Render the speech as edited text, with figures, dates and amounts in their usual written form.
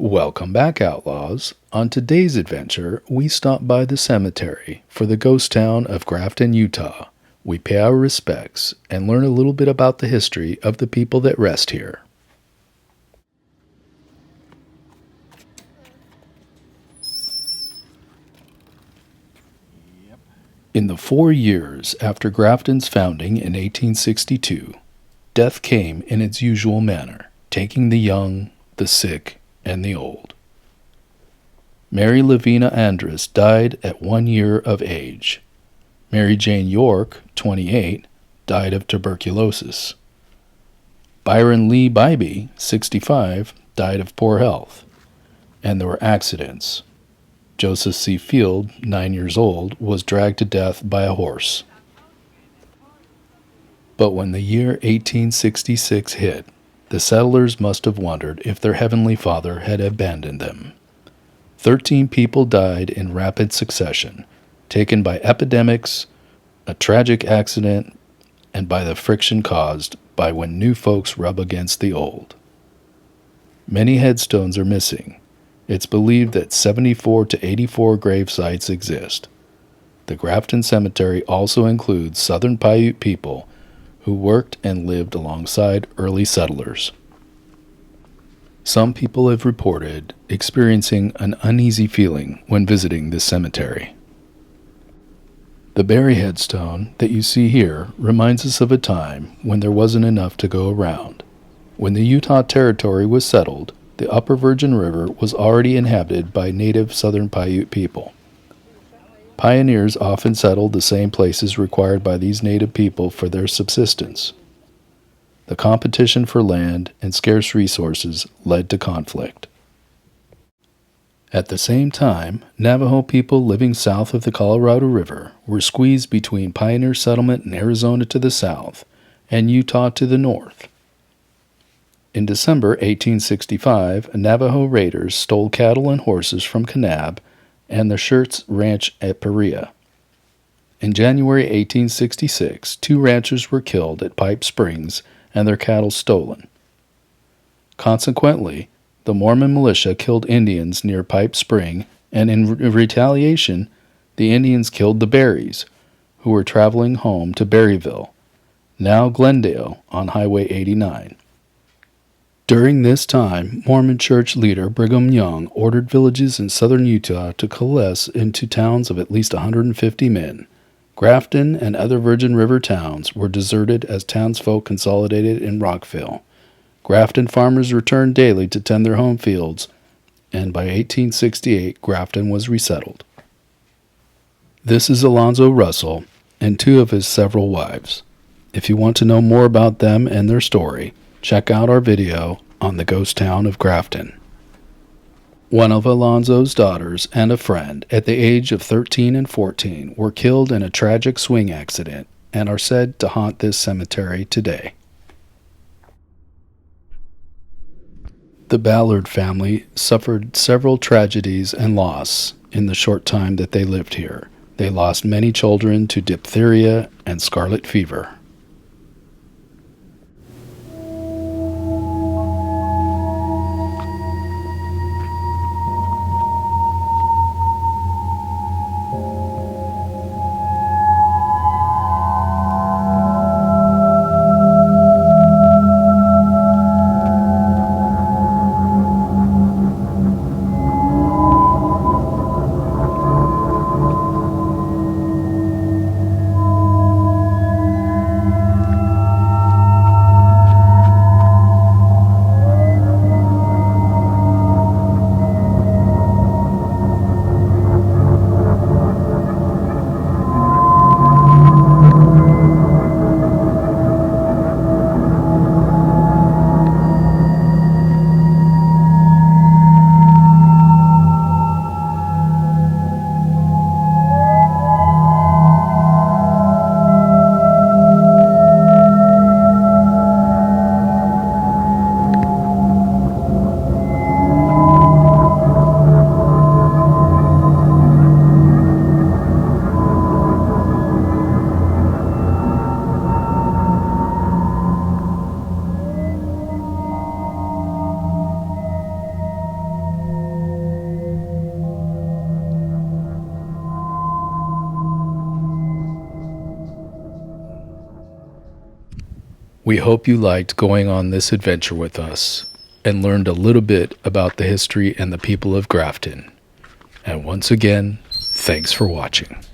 Welcome back, Outlaws. On today's adventure, we stop by the cemetery for the ghost town of Grafton, Utah. We pay our respects and learn a little bit about the history of the people that rest here. In the 4 years after Grafton's founding in 1862, death came in its usual manner, taking the young, the sick, and the old. Mary Lavina Andrus died at 1 year of age. Mary Jane York, 28, died of tuberculosis. Byron Lee Bybee, 65, died of poor health. And there were accidents. Joseph C. Field, 9 years old, was dragged to death by a horse. But when the year 1866 hit, the settlers must have wondered if their Heavenly Father had abandoned them. 13 people died in rapid succession, taken by epidemics, a tragic accident, and by the friction caused by when new folks rub against the old. Many headstones are missing. It's believed that 74 to 84 grave sites exist. The Grafton Cemetery also includes Southern Paiute people who worked and lived alongside early settlers. Some people have reported experiencing an uneasy feeling when visiting this cemetery. The Berry headstone that you see here reminds us of a time when there wasn't enough to go around. When the Utah Territory was settled, the Upper Virgin River was already inhabited by native Southern Paiute people. Pioneers often settled the same places required by these native people for their subsistence. The competition for land and scarce resources led to conflict. At the same time, Navajo people living south of the Colorado River were squeezed between pioneer settlement in Arizona to the south and Utah to the north. In December 1865, Navajo raiders stole cattle and horses from Kanab and the Schertz Ranch at Perea. In January 1866, 2 ranchers were killed at Pipe Springs and their cattle stolen. Consequently, the Mormon militia killed Indians near Pipe Spring, and in retaliation, the Indians killed the Berries, who were traveling home to Berryville, now Glendale, on Highway 89. During this time, Mormon church leader Brigham Young ordered villages in southern Utah to coalesce into towns of at least 150 men. Grafton and other Virgin River towns were deserted as townsfolk consolidated in Rockville. Grafton farmers returned daily to tend their home fields, and by 1868, Grafton was resettled. This is Alonzo Russell and 2 of his several wives. If you want to know more about them and their story, check out our video on the ghost town of Grafton. One of Alonzo's daughters and a friend at the age of 13 and 14 were killed in a tragic swing accident and are said to haunt this cemetery today. The Ballard family suffered several tragedies and loss in the short time that they lived here. They lost many children to diphtheria and scarlet fever. We hope you liked going on this adventure with us and learned a little bit about the history and the people of Grafton. And once again, thanks for watching.